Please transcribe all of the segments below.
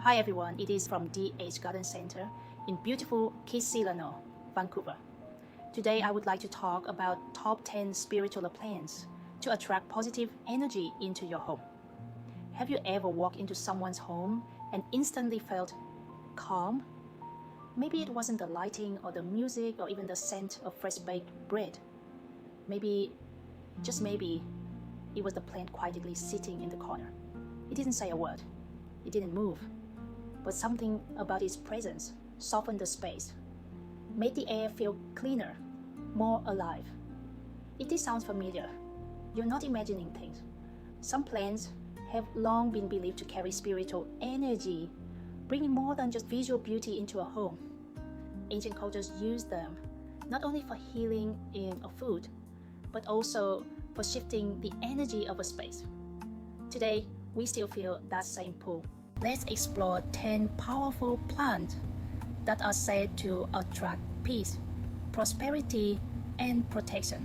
Hi everyone, it is from DH Garden Center in beautiful Kitsilano, Vancouver. Today I would like to talk about top 10 spiritual plants to attract positive energy into your home. Have you ever walked into someone's home and instantly felt calm? Maybe it wasn't the lighting or the music or even the scent of fresh baked bread. Maybe, just maybe, it was the plant quietly sitting in the corner. It didn't say a word. It didn't move. But something about its presence softened the space, made the air feel cleaner, more alive. If this sounds familiar, you're not imagining things. Some plants have long been believed to carry spiritual energy, bringing more than just visual beauty into a home. Ancient cultures used them not only for healing in a food, but also for shifting the energy of a space. Today, we still feel that same pull. Let's explore 10 powerful plants that are said to attract peace, prosperity, and protection.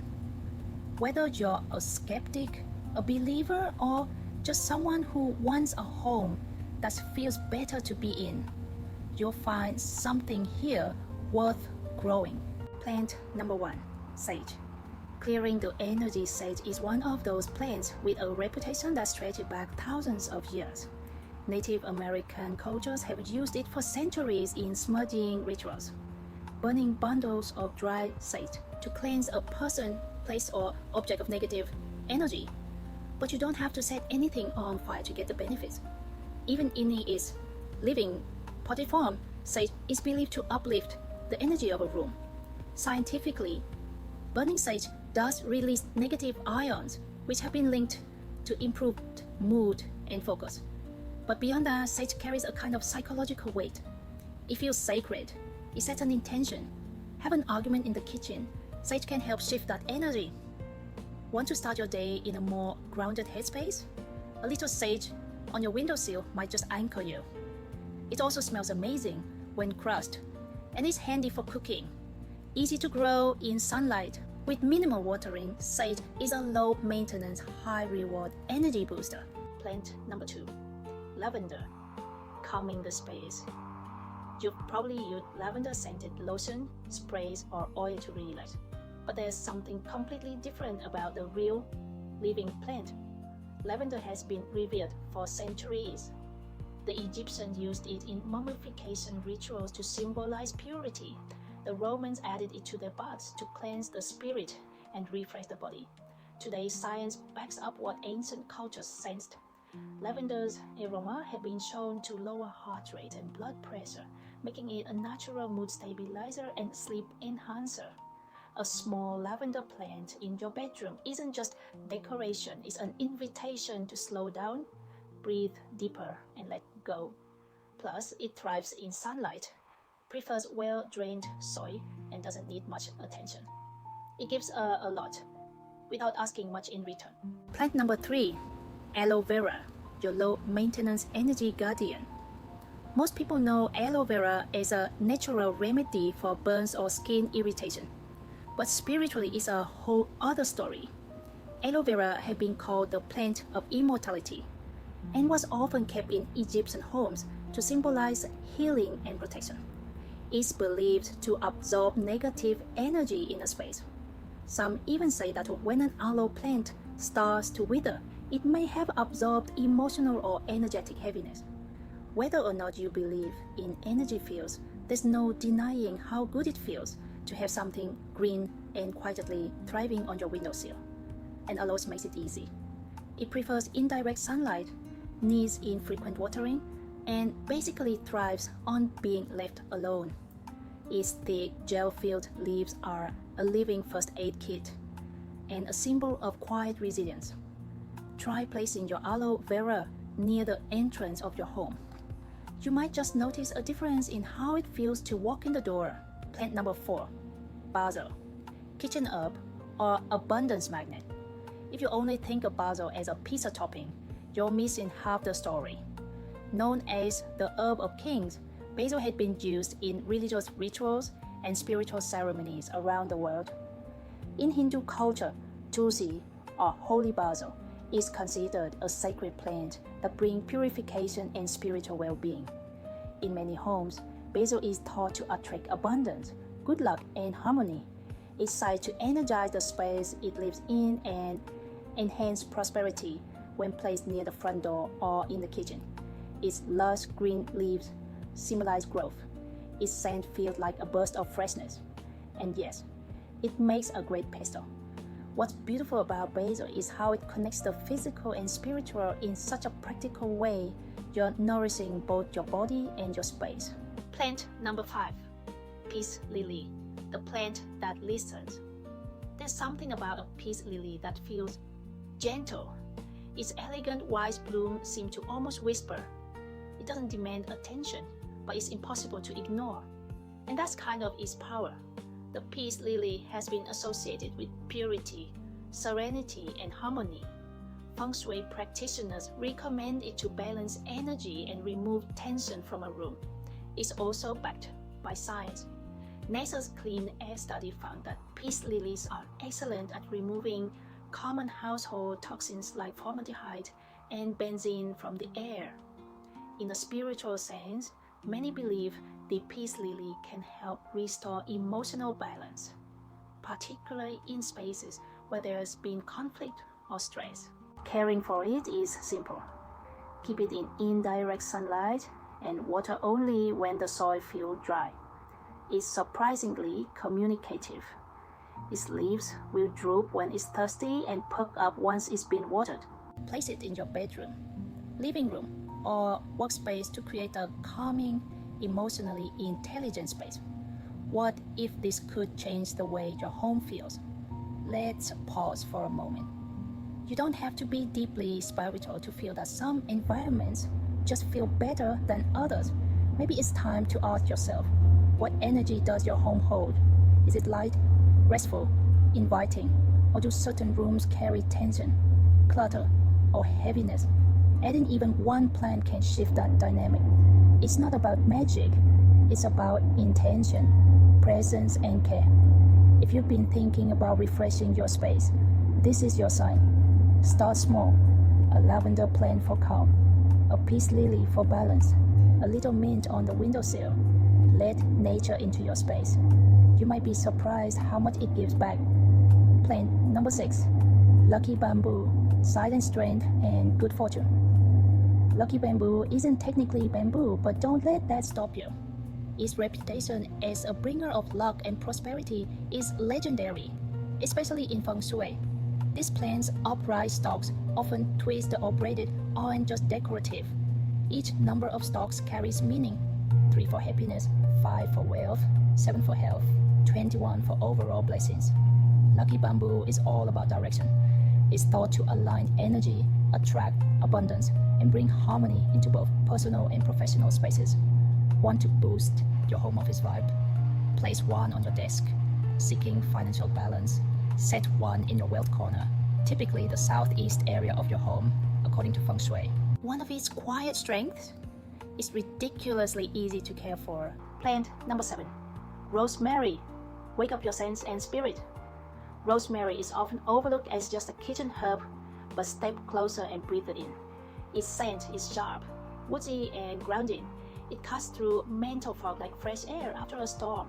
Whether you're a skeptic, a believer, or just someone who wants a home that feels better to be in, you'll find something here worth growing. Plant number 1, sage. Clearing the energy, sage is one of those plants with a reputation that stretches back thousands of years. Native American cultures have used it for centuries in smudging rituals, burning bundles of dry sage to cleanse a person, place, or object of negative energy. But you don't have to set anything on fire to get the benefits. Even in its living potted form, sage is believed to uplift the energy of a room. Scientifically, burning sage does release negative ions, which have been linked to improved mood and focus. But beyond that, sage carries a kind of psychological weight. It feels sacred. It sets an intention. Have an argument in the kitchen. Sage can help shift that energy. Want to start your day in a more grounded headspace? A little sage on your windowsill might just anchor you. It also smells amazing when crushed, and is handy for cooking. Easy to grow in sunlight. With minimal watering, sage is a low-maintenance, high-reward energy booster. Plant number 2. Lavender, calming the space. You've probably used lavender-scented lotion, sprays, or oil to relax. But there's something completely different about the real, living plant. Lavender has been revered for centuries. The Egyptians used it in mummification rituals to symbolize purity. The Romans added it to their baths to cleanse the spirit and refresh the body. Today, science backs up what ancient cultures sensed. Lavender's aroma has been shown to lower heart rate and blood pressure, making it a natural mood stabilizer and sleep enhancer. A small lavender plant in your bedroom isn't just decoration, it's an invitation to slow down, breathe deeper, and let go. Plus, it thrives in sunlight, prefers well-drained soil, and doesn't need much attention. It gives a lot without asking much in return. Plant number 3. Aloe vera, your low-maintenance energy guardian. Most people know aloe vera as a natural remedy for burns or skin irritation, but spiritually it's a whole other story. Aloe vera has been called the plant of immortality and was often kept in Egyptian homes to symbolize healing and protection. It's believed to absorb negative energy in a space. Some even say that when an aloe plant starts to wither, it may have absorbed emotional or energetic heaviness. Whether or not you believe in energy fields, there's no denying how good it feels to have something green and quietly thriving on your windowsill. And aloe makes it easy. It prefers indirect sunlight, needs infrequent watering, and basically thrives on being left alone. Its thick, gel-filled leaves are a living first aid kit and a symbol of quiet resilience. Try placing your aloe vera near the entrance of your home. You might just notice a difference in how it feels to walk in the door. Plant number 4. Basil, kitchen herb or abundance magnet. If you only think of basil as a pizza topping, you're missing half the story. Known as the herb of kings, basil had been used in religious rituals and spiritual ceremonies around the world. In Hindu culture, tulsi or holy basil is considered a sacred plant that brings purification and spiritual well-being. In many homes, basil is thought to attract abundance, good luck, and harmony. It's said to energize the space it lives in and enhance prosperity when placed near the front door or in the kitchen. Its lush green leaves symbolize growth. Its scent feels like a burst of freshness. And yes, it makes a great pesto. What's beautiful about basil is how it connects the physical and spiritual in such a practical way. You're nourishing both your body and your space. Plant number 5. Peace lily, the plant that listens. There's something about a peace lily that feels gentle. Its elegant white bloom seems to almost whisper. It doesn't demand attention, but it's impossible to ignore. And that's kind of its power. The peace lily has been associated with purity, serenity, and harmony. Feng Shui practitioners recommend it to balance energy and remove tension from a room. It's also backed by science. NASA's clean air study found that peace lilies are excellent at removing common household toxins like formaldehyde and benzene from the air. In a spiritual sense, many believe the peace lily can help restore emotional balance, particularly in spaces where there's been conflict or stress. Caring for it is simple. Keep it in indirect sunlight and water only when the soil feels dry. It's surprisingly communicative. Its leaves will droop when it's thirsty and perk up once it's been watered. Place it in your bedroom, living room, or workspace to create a calming, emotionally intelligent space. What if this could change the way your home feels? Let's pause for a moment. You don't have to be deeply spiritual to feel that some environments just feel better than others. Maybe it's time to ask yourself, what energy does your home hold? Is it light, restful, inviting, or do certain rooms carry tension, clutter, or heaviness? Adding even one plant can shift that dynamic. It's not about magic, it's about intention, presence, and care. If you've been thinking about refreshing your space, this is your sign. Start small. A lavender plant for calm, a peace lily for balance, a little mint on the windowsill. Let nature into your space. You might be surprised how much it gives back. Plant number 6. Lucky bamboo, silent strength and good fortune. Lucky bamboo isn't technically bamboo, but don't let that stop you. Its reputation as a bringer of luck and prosperity is legendary, especially in Feng Shui. This plant's upright stalks, often twisted or braided, aren't just decorative. Each number of stalks carries meaning. 3 for happiness, 5 for wealth, 7 for health, 21 for overall blessings. Lucky bamboo is all about direction. It's thought to align energy, attract abundance, and bring harmony into both personal and professional spaces. Want to boost your home office vibe? Place one on your desk. Seeking financial balance? Set one in your wealth corner, typically the southeast area of your home, according to Feng Shui. One of its quiet strengths is ridiculously easy to care for. Plant number 7. Rosemary. Wake up your sense and spirit. Rosemary is often overlooked as just a kitchen herb, but step closer and breathe it in. Its scent is sharp, woodsy, and grounding. It cuts through mental fog like fresh air after a storm.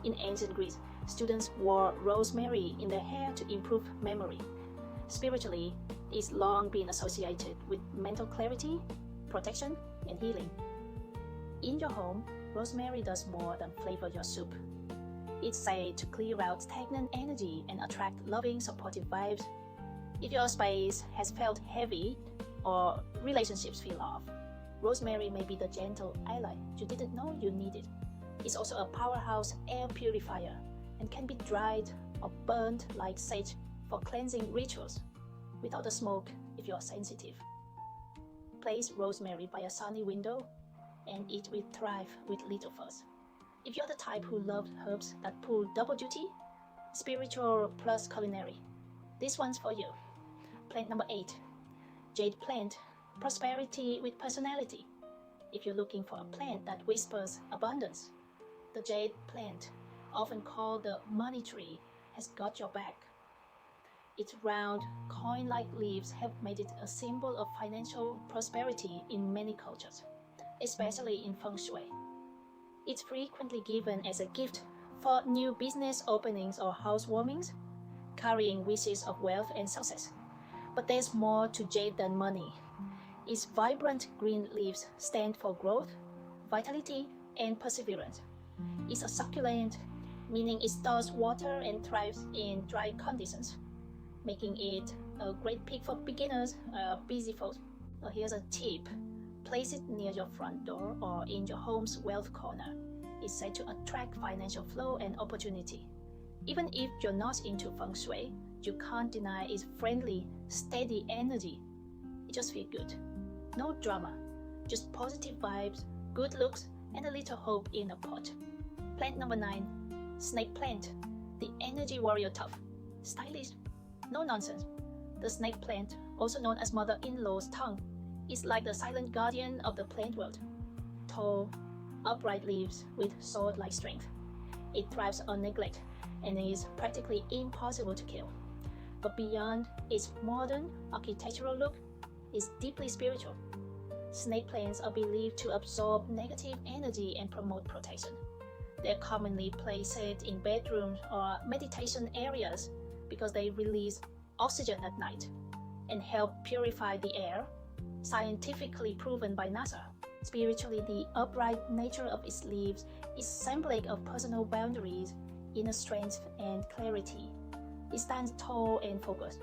In ancient Greece, students wore rosemary in their hair to improve memory. Spiritually, it's long been associated with mental clarity, protection, and healing. In your home, rosemary does more than flavor your soup. It's said to clear out stagnant energy and attract loving, supportive vibes. If your space has felt heavy or relationships feel off, rosemary may be the gentle ally you didn't know you needed. It's also a powerhouse air purifier and can be dried or burned like sage for cleansing rituals, without the smoke if you're sensitive. Place rosemary by a sunny window and it will thrive with little fuss. If you're the type who loves herbs that pull double duty, spiritual plus culinary, this one's for you. Plant number 8. Jade plant, prosperity with personality. If you're looking for a plant that whispers abundance, the jade plant, often called the money tree, has got your back. Its round, coin-like leaves have made it a symbol of financial prosperity in many cultures. especially in Feng Shui. It's frequently given as a gift for new business openings or housewarmings, carrying wishes of wealth and success. But there's more to jade than money. Its vibrant green leaves stand for growth, vitality, and perseverance. It's a succulent, meaning it stores water and thrives in dry conditions, making it a great pick for beginners, busy folks. Now here's a tip. Place it near your front door or in your home's wealth corner. It's said to attract financial flow and opportunity. Even if you're not into Feng Shui, you can't deny its friendly, steady energy. It just feels good. No drama, just positive vibes, good looks, and a little hope in a pot. Plant number 9, snake plant, the energy warrior tough, stylish, no nonsense. The snake plant, also known as mother-in-law's tongue, is like the silent guardian of the plant world. Tall, upright leaves with sword-like strength. It thrives on neglect and is practically impossible to kill. But beyond its modern architectural look, it's deeply spiritual. Snake plants are believed to absorb negative energy and promote protection. They're commonly placed in bedrooms or meditation areas because they release oxygen at night and help purify the air, scientifically proven by NASA. Spiritually, the upright nature of its leaves is symbolic of personal boundaries, inner strength, and clarity. It stands tall and focused,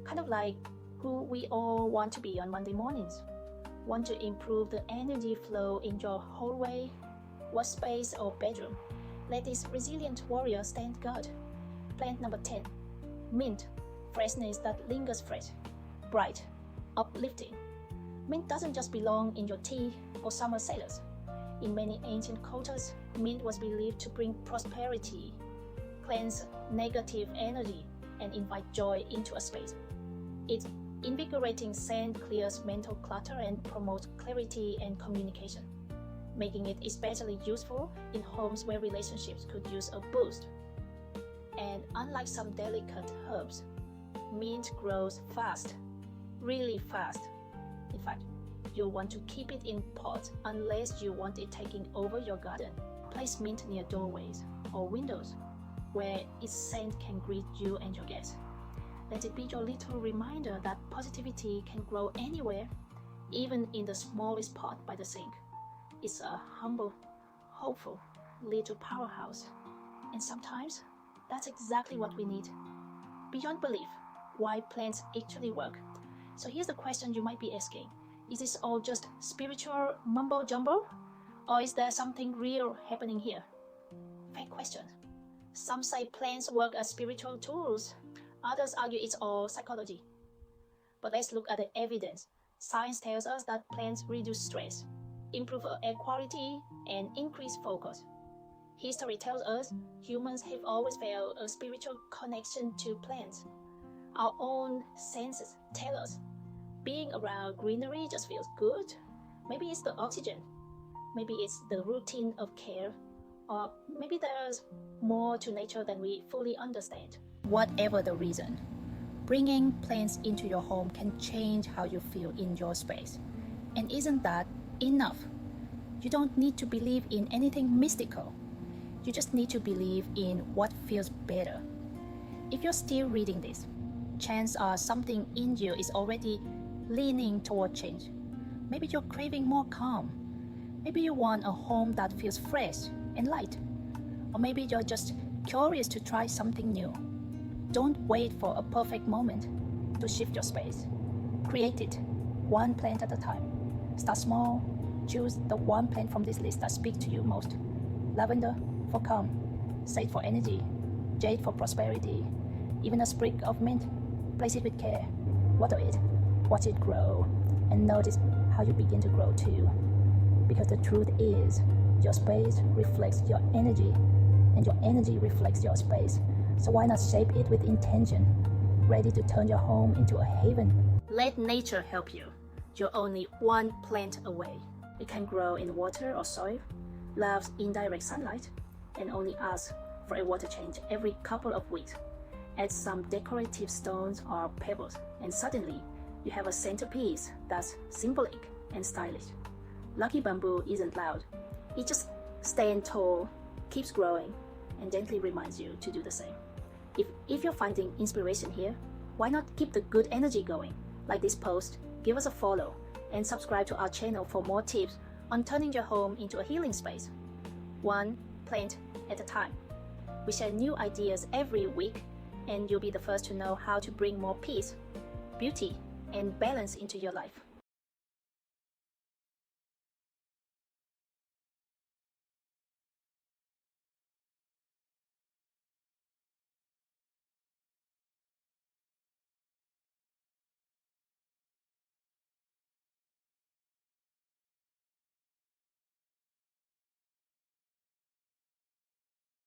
kind of like who we all want to be on Monday mornings. Want to improve the energy flow in your hallway, workspace, or bedroom? Let this resilient warrior stand guard. Plant number 10, mint, freshness that lingers fresh, bright, uplifting. Mint doesn't just belong in your tea or summer salads. In many ancient cultures, mint was believed to bring prosperity, cleanse negative energy, and invite joy into a space. Its invigorating scent clears mental clutter and promotes clarity and communication, making it especially useful in homes where relationships could use a boost. And unlike some delicate herbs, mint grows fast, really fast. In fact, you'll want to keep it in pots unless you want it taking over your garden. Place mint near doorways or windows where its scent can greet you and your guests. Let it be your little reminder that positivity can grow anywhere, even in the smallest pot by the sink. It's a humble, hopeful little powerhouse. And sometimes that's exactly what we need. Beyond belief, why plants actually work. So here's the question you might be asking. Is this all just spiritual mumbo jumbo? Or is there something real happening here? Fair question. Some say plants work as spiritual tools. Others argue it's all psychology. But let's look at the evidence. Science tells us that plants reduce stress, improve air quality, and increase focus. History tells us humans have always felt a spiritual connection to plants. Our own senses tell us being around greenery just feels good. Maybe it's the oxygen. Maybe it's the routine of care. Or maybe there's more to nature than we fully understand. Whatever the reason, bringing plants into your home can change how you feel in your space. And isn't that enough? You don't need to believe in anything mystical. You just need to believe in what feels better. If you're still reading this, chances are something in you is already leaning toward change. Maybe you're craving more calm. Maybe you want a home that feels fresh and light. Or maybe you're just curious to try something new. Don't wait for a perfect moment to shift your space. Create it, one plant at a time. Start small. Choose the one plant from this list that speaks to you most. Lavender for calm, sage for energy, jade for prosperity, even a sprig of mint. Place it with care. Water it, watch it grow, and notice how you begin to grow too. Because the truth is, your space reflects your energy, and your energy reflects your space. So why not shape it with intention, ready to turn your home into a haven? Let nature help you. You're only one plant away. It can grow in water or soil, loves indirect sunlight, and only asks for a water change every couple of weeks. Add some decorative stones or pebbles, and suddenly you have a centerpiece that's symbolic and stylish. Lucky bamboo isn't loud. It just stands tall, keeps growing, and gently reminds you to do the same. If you're finding inspiration here, why not keep the good energy going? Like this post, give us a follow, and subscribe to our channel for more tips on turning your home into a healing space, one plant at a time. We share new ideas every week, and you'll be the first to know how to bring more peace, beauty, and balance into your life.